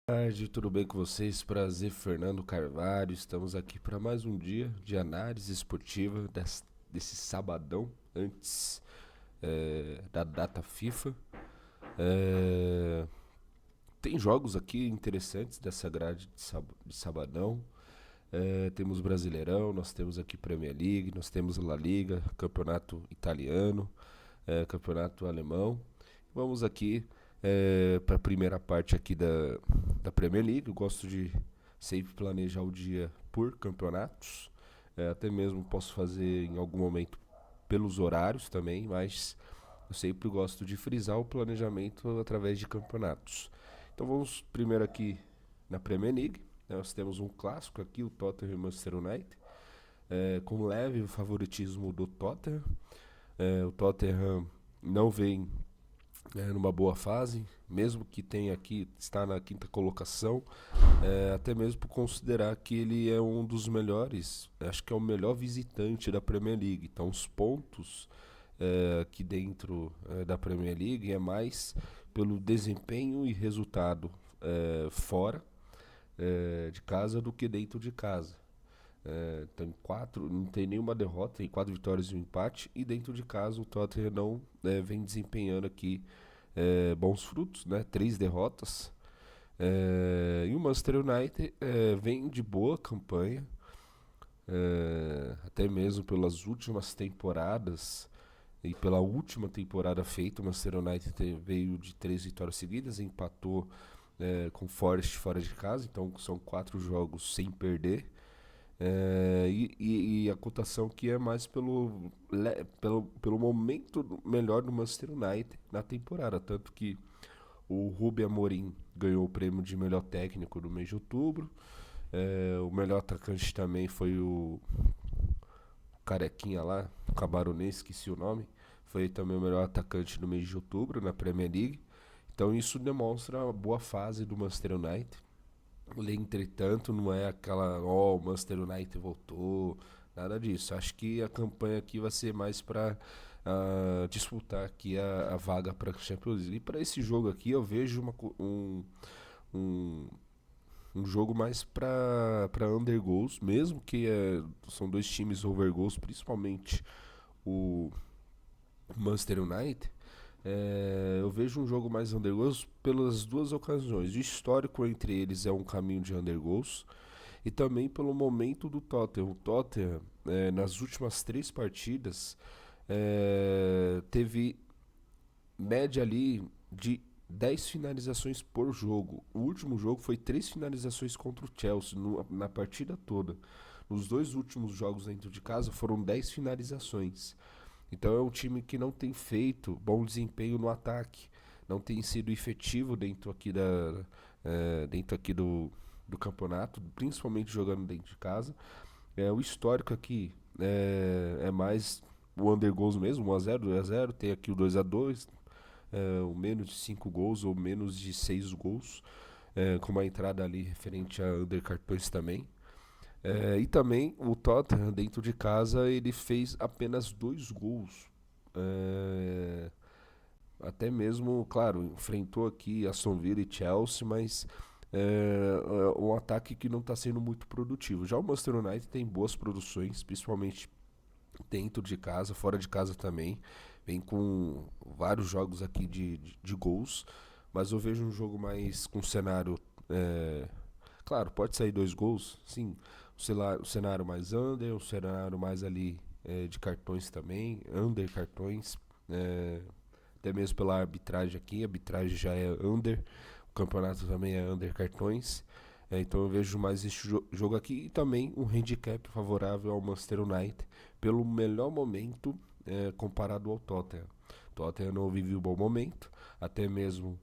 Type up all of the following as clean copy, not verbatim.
Boa tarde, tudo bem com vocês? Prazer, Fernando Carvalho. Estamos aqui para mais um dia de análise esportiva desse sabadão antes da data FIFA. É, Tem jogos aqui interessantes dessa grade de sabadão. Temos Brasileirão, nós temos aqui Premier League, nós temos La Liga, Campeonato Italiano, Campeonato Alemão. Vamos aqui para a primeira parte aqui da Premier League. Eu gosto de sempre planejar o dia por campeonatos. Até mesmo posso fazer em algum momento pelos horários também, mas eu sempre gosto de frisar o planejamento através de campeonatos. Então vamos primeiro aqui na Premier League. Nós temos um clássico aqui, o Tottenham e Manchester United, com leve favoritismo do Tottenham. O Tottenham não vem numa boa fase, mesmo que tenha aqui, está na quinta colocação, até mesmo por considerar que ele é um dos melhores, acho que é o melhor visitante da Premier League. Então os pontos aqui dentro da Premier League é mais pelo desempenho e resultado fora de casa do que dentro de casa. Tem quatro, não tem nenhuma derrota, tem 4 vitórias e um empate. E dentro de casa o Tottenham não vem desempenhando aqui bons frutos, né? 3 derrotas. E o Manchester United vem de boa campanha, até mesmo pelas últimas temporadas e pela última temporada feita. O Manchester United veio de 3 vitórias seguidas, empatou com o Forest fora de casa, então são 4 jogos sem perder. E a cotação que é mais pelo momento melhor do Manchester United na temporada. Tanto que o Rubem Amorim ganhou o prêmio de melhor técnico do mês de outubro. O melhor atacante também foi o Carequinha lá, o Cabaronês, esqueci o nome. Foi também o melhor atacante do mês de outubro na Premier League. Então isso demonstra a boa fase do Manchester United. Entretanto, não é aquela, o Manchester United voltou, nada disso. Acho que a campanha aqui vai ser mais para disputar aqui a vaga para a Champions League. E para esse jogo aqui eu vejo um, um jogo mais para under goals, mesmo que são dois times over goals, principalmente o Manchester United. Eu vejo um jogo mais undergoals pelas duas ocasiões. O histórico entre eles é um caminho de undergoals e também pelo momento do Tottenham. O Tottenham, nas últimas 3 partidas, teve média ali de 10 finalizações por jogo. O último jogo foi 3 finalizações contra o Chelsea na partida toda. Nos 2 últimos jogos dentro de casa foram 10 finalizações. Então é um time que não tem feito bom desempenho no ataque, não tem sido efetivo dentro aqui do campeonato, principalmente jogando dentro de casa. O histórico aqui é mais o under goals mesmo, 1-0, 2-0, tem aqui o 2-2, o menos de 5 gols ou menos de 6 gols, com uma entrada ali referente a under cartões também. E também o Tottenham, dentro de casa, ele fez apenas 2 gols. É, Até mesmo, claro, enfrentou aqui Aston Villa e Chelsea, mas um ataque que não está sendo muito produtivo. Já o Manchester United tem boas produções, principalmente dentro de casa, fora de casa também. Vem com vários jogos aqui de gols, mas eu vejo um jogo mais com cenário. Claro, pode sair 2 gols, sim. O cenário mais under, o cenário mais ali de cartões também, under cartões. é, Até mesmo pela arbitragem aqui, a arbitragem já é under, o campeonato também é under cartões. Então eu vejo mais esse jogo aqui e também um handicap favorável ao Manchester United pelo melhor momento comparado ao Tottenham. O Tottenham não vive um bom momento, até mesmo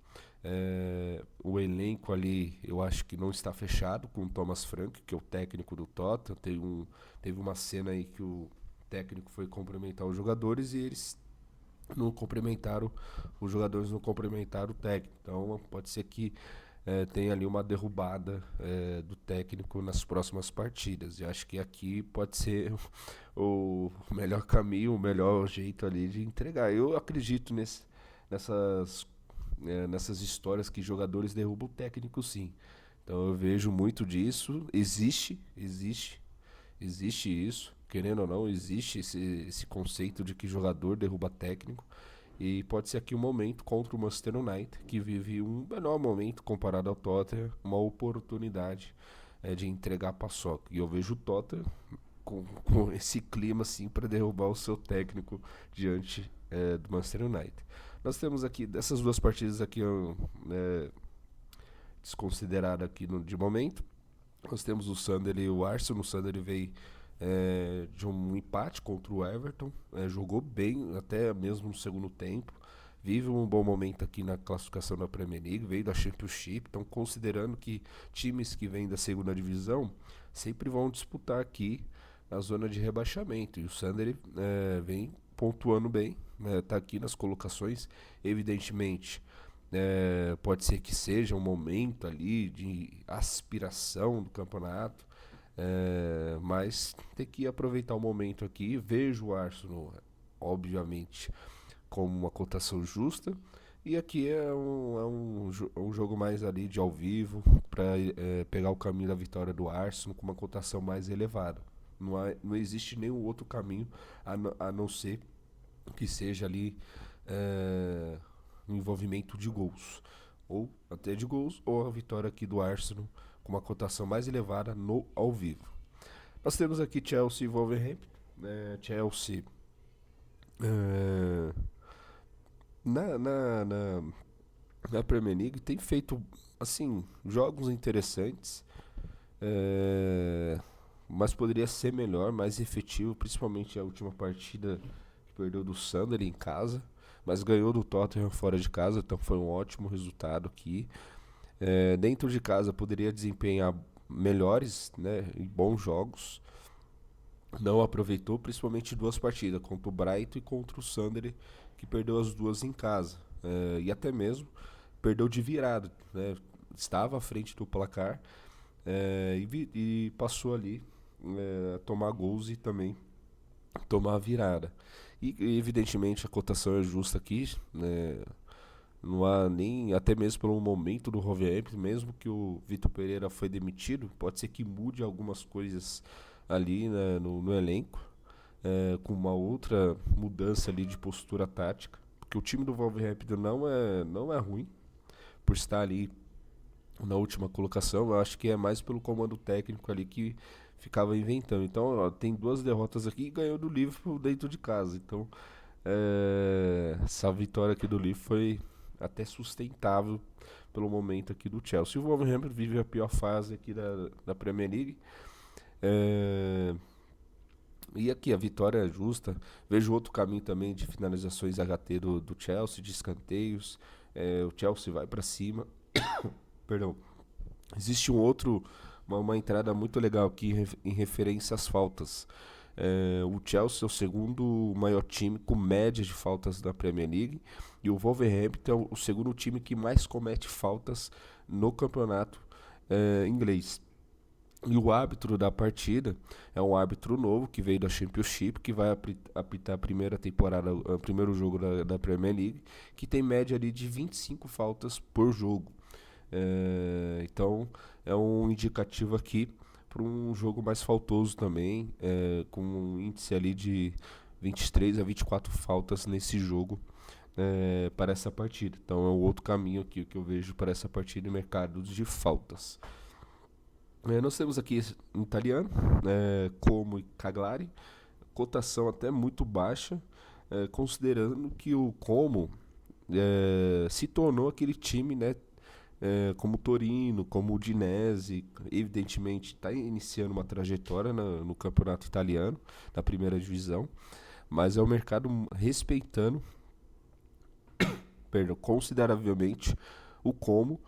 o elenco ali eu acho que não está fechado com o Thomas Frank, que é o técnico do Tottenham. Teve uma cena aí que o técnico foi cumprimentar os jogadores e eles não cumprimentaram, os jogadores não cumprimentaram o técnico. Então pode ser que tenha ali uma derrubada do técnico nas próximas partidas. E acho que aqui pode ser o melhor caminho, o melhor jeito ali de entregar. Eu acredito nessas nessas histórias que jogadores derrubam o técnico, sim. Então eu vejo muito disso. Existe isso. Querendo ou não, existe esse conceito de que jogador derruba técnico. E pode ser aqui um momento contra o Manchester United, que vive um menor momento comparado ao Tottenham, uma oportunidade de entregar a paçoca. E eu vejo o Tottenham com esse clima assim para derrubar o seu técnico diante do Manchester United. Nós temos aqui, dessas duas partidas aqui desconsiderada aqui de momento, nós temos o Sunderland e o Arsenal. O Sunderland veio de um empate contra o Everton, jogou bem até mesmo no segundo tempo, vive um bom momento aqui na classificação da Premier League, veio da Championship. Então, considerando que times que vêm da segunda divisão sempre vão disputar aqui a zona de rebaixamento, e o Sunderland vem pontuando bem, está aqui nas colocações. Evidentemente, pode ser que seja um momento ali de aspiração do campeonato, mas tem que aproveitar o momento aqui. Vejo o Arsenal, obviamente, como uma cotação justa. E aqui é um jogo mais ali de ao vivo, para pegar o caminho da vitória do Arsenal com uma cotação mais elevada. Não existe nenhum outro caminho a não ser que seja ali um envolvimento de gols, ou até de gols, ou a vitória aqui do Arsenal com uma cotação mais elevada no ao vivo. Nós temos aqui Chelsea e Wolverhampton. Chelsea na, na, na, na Premier League tem feito assim jogos interessantes, mas poderia ser melhor, mais efetivo, principalmente a última partida que perdeu do Sunderland em casa, mas ganhou do Tottenham fora de casa, então foi um ótimo resultado aqui. Dentro de casa poderia desempenhar melhores, né, e bons jogos. Não aproveitou, principalmente duas partidas, contra o Brighton e contra o Sunderland, que perdeu as duas em casa. E até mesmo perdeu de virada, né? Estava à frente do placar, e passou ali a tomar gols e também tomar a virada. E evidentemente a cotação é justa aqui, né? Não há nem, até mesmo pelo momento do Wolverhampton, mesmo que o Vitor Pereira foi demitido, pode ser que mude algumas coisas ali, né, no elenco, com uma outra mudança ali de postura tática, porque o time do Wolverhampton não é ruim por estar ali na última colocação. Eu acho que é mais pelo comando técnico ali que ficava inventando. Então, ó, tem duas derrotas aqui e ganhou do Liverpool dentro de casa. Então, essa vitória aqui do Liverpool foi até sustentável pelo momento aqui do Chelsea. O Wolverhampton vive a pior fase aqui da Premier League. E aqui a vitória é justa. Vejo outro caminho também de finalizações HT do Chelsea, de escanteios. O Chelsea vai para cima. Perdão. Existe uma entrada muito legal aqui em referência às faltas. O Chelsea é o segundo maior time com média de faltas da Premier League, e o Wolverhampton é o segundo time que mais comete faltas no campeonato inglês. E o árbitro da partida é um árbitro novo que veio da Championship, que vai apitar a primeira temporada, o primeiro jogo da Premier League, que tem média ali de 25 faltas por jogo. Então é um indicativo aqui para um jogo mais faltoso também, com um índice ali de 23 a 24 faltas nesse jogo, para essa partida. Então é o outro caminho aqui que eu vejo para essa partida em mercado de faltas. Nós temos aqui em italiano, Como e Cagliari, cotação até muito baixa, considerando que o Como se tornou aquele time, né, como o Torino, como o Udinese. Evidentemente está iniciando uma trajetória no campeonato italiano, na primeira divisão, mas é um mercado respeitando, perdão, consideravelmente o Como,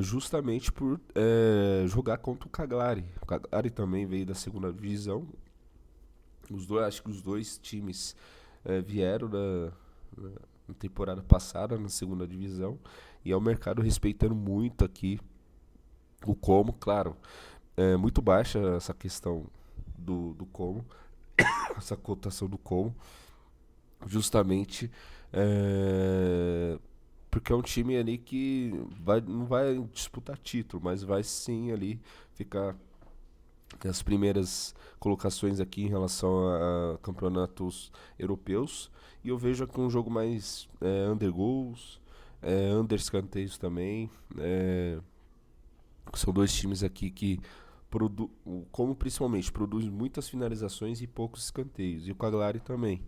justamente por jogar contra o Cagliari. O Cagliari também veio da segunda divisão. Acho que os dois times vieram na temporada passada na segunda divisão, e é o mercado respeitando muito aqui o Como. Claro, é muito baixa essa questão do Como, essa cotação do Como, justamente porque porque é um time ali que não vai disputar título, mas vai sim ali ficar nas primeiras colocações aqui em relação a campeonatos europeus. E eu vejo aqui um jogo mais under goals, under escanteios também. São dois times aqui que como principalmente produz muitas finalizações e poucos escanteios. E o Cagliari também.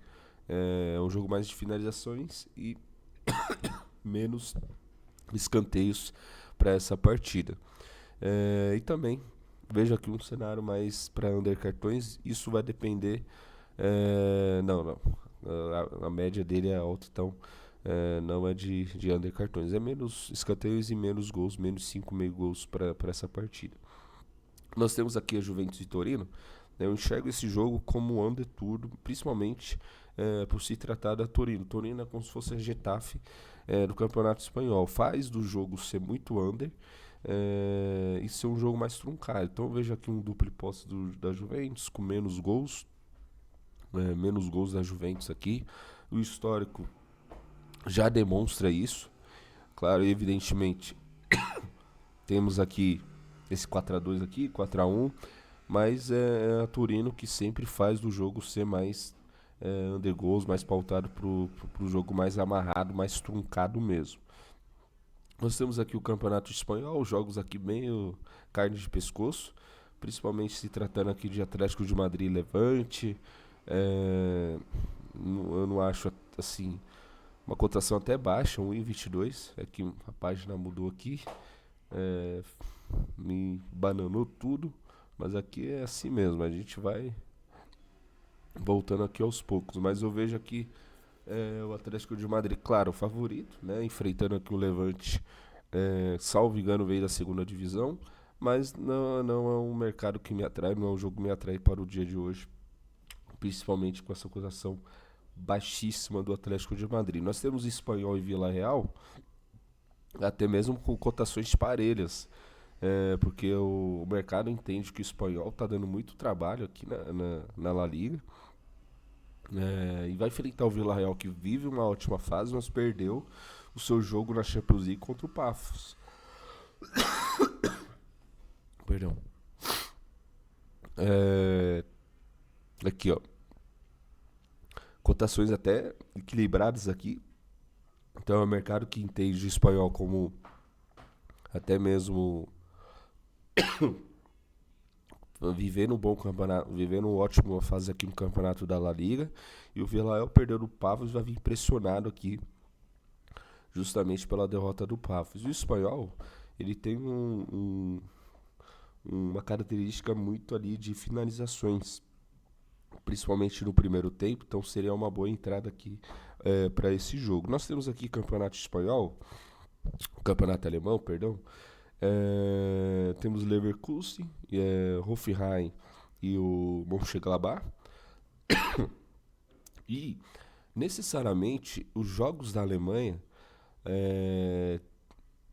É um jogo mais de finalizações e menos escanteios para essa partida. E também vejo aqui um cenário mais para under cartões. Isso vai depender. Não, não. A média dele é alta, então não é de under cartões. É menos escanteios e menos gols, menos 5,5 gols para essa partida. Nós temos aqui a Juventus e Torino. Eu enxergo esse jogo como under tudo, principalmente por se tratar da Torino. Torino é como se fosse a Getafe do Campeonato Espanhol. Faz do jogo ser muito under e ser um jogo mais truncado. Então eu vejo aqui um duplo posse da Juventus com menos gols. Menos gols da Juventus aqui. O histórico já demonstra isso. Claro, evidentemente, temos aqui esse 4-2 aqui, 4-1, mas é a Torino que sempre faz do jogo ser mais under goals, mais pautado pro jogo mais amarrado, mais truncado mesmo. Nós temos aqui o Campeonato Espanhol, jogos aqui meio carne de pescoço, principalmente se tratando aqui de Atlético de Madrid e Levante. Eu não acho assim uma cotação até baixa, 1,22. É que a página mudou aqui, me bananou tudo, mas aqui é assim mesmo. A gente vai voltando aqui aos poucos, mas eu vejo aqui o Atlético de Madrid, claro, o favorito, né? Enfrentando aqui o Levante, salvo engano, veio da segunda divisão, mas não é um mercado que me atrai, não é um jogo que me atrai para o dia de hoje, principalmente com essa cotação baixíssima do Atlético de Madrid. Nós temos Espanhol e Vila Real, até mesmo com cotações parelhas, porque o mercado entende que o Espanhol está dando muito trabalho aqui na La Liga. E vai enfrentar o Villarreal, que vive uma ótima fase, mas perdeu o seu jogo na Champions League contra o Pafos. Perdão. Aqui, ó. Cotações até equilibradas aqui. Então é um mercado que entende o espanhol como até mesmo vivendo um bom campeonato, vivendo uma ótima fase aqui no campeonato da La Liga. E o Villarreal perdeu no Pavos, vai vir pressionado aqui, justamente pela derrota do Pavos. E o espanhol, ele tem uma característica muito ali de finalizações, principalmente no primeiro tempo. Então seria uma boa entrada aqui para esse jogo. Nós temos aqui campeonato espanhol, campeonato alemão, perdão. Temos Leverkusen, Hoffenheim e o Mönchengladbach. E necessariamente os jogos da Alemanha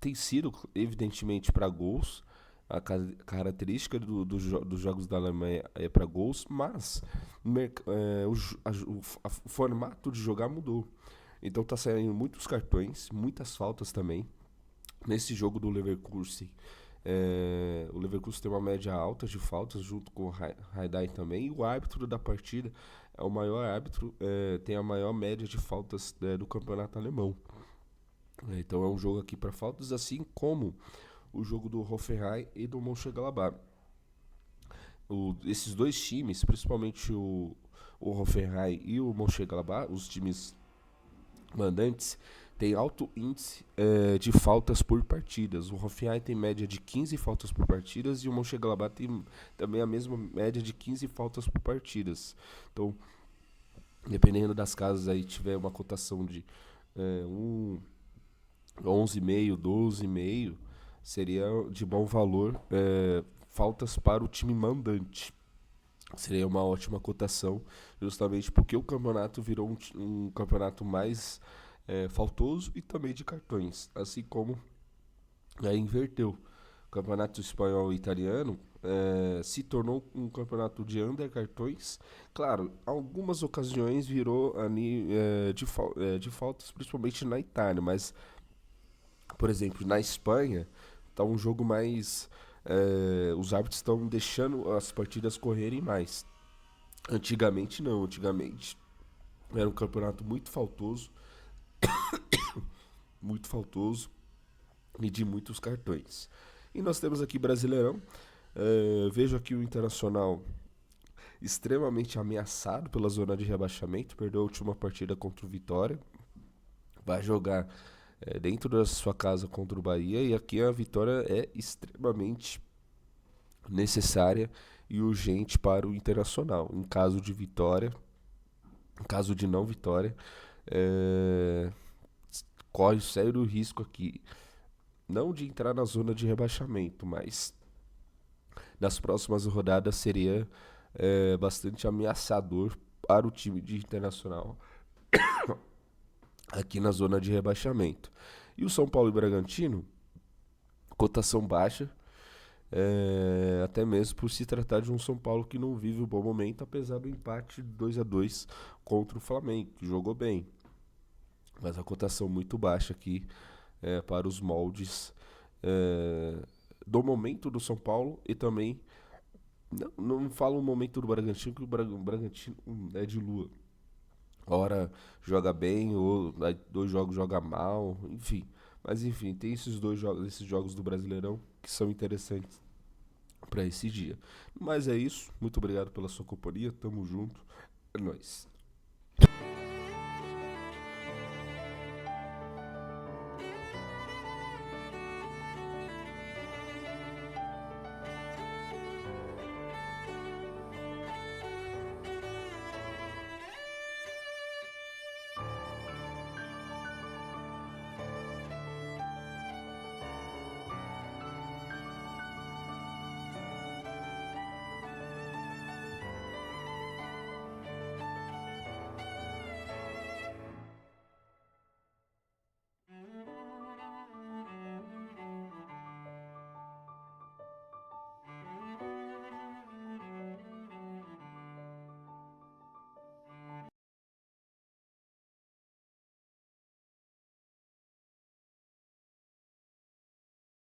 têm sido evidentemente para gols. A característica dos jogos da Alemanha é para gols, mas o formato de jogar mudou. Então tá saindo muitos cartões, muitas faltas também. Nesse jogo do Leverkusen, o Leverkusen tem uma média alta de faltas, junto com o Haidai também. E o árbitro da partida é o maior árbitro, tem a maior média de faltas do campeonato alemão. Então é um jogo aqui para faltas, assim como o jogo do Hoffenheim e do Mönchengladbach. Esses dois times, principalmente o Hoffenheim e o Mönchengladbach, os times mandantes, tem alto índice de faltas por partidas. O Hoffenheim tem média de 15 faltas por partidas e o Mönchengladbach tem também a mesma média de 15 faltas por partidas. Então, dependendo das casas aí, tiver uma cotação de 11,5, 12,5, seria de bom valor faltas para o time mandante. Seria uma ótima cotação, justamente porque o campeonato virou um campeonato mais faltoso e também de cartões, assim como inverteu. O campeonato espanhol e italiano se tornou um campeonato de under cartões. Claro, algumas ocasiões virou ali de faltas, principalmente na Itália, mas Por exemplo, na Espanha, tá um jogo mais. Os árbitros estão deixando as partidas correrem mais. Antigamente não, antigamente era um campeonato muito faltoso e de muitos cartões. E nós temos aqui Brasileirão. Vejo aqui o Internacional extremamente ameaçado pela zona de rebaixamento. Perdeu a última partida contra o Vitória. Vai jogar dentro da sua casa contra o Bahia. E aqui a vitória é extremamente necessária e urgente para o Internacional. Em caso de vitória, em caso de não vitória, é, corre sério risco aqui. Não de entrar na zona de rebaixamento, mas nas próximas rodadas seria bastante ameaçador para o time de Internacional aqui na zona de rebaixamento. E o São Paulo e Bragantino, cotação baixa, até mesmo por se tratar de um São Paulo que não vive um bom momento, apesar do empate 2-2 contra o Flamengo, que jogou bem. Mas a cotação muito baixa aqui para os moldes do momento do São Paulo e também. Não falo o momento do Bragantino, que o Bragantino é de lua. Hora joga bem, ou aí 2 jogos joga mal, enfim. Mas enfim, tem esses jogos do Brasileirão que são interessantes para esse dia. Mas é isso. Muito obrigado pela sua companhia. Tamo junto. É nóis.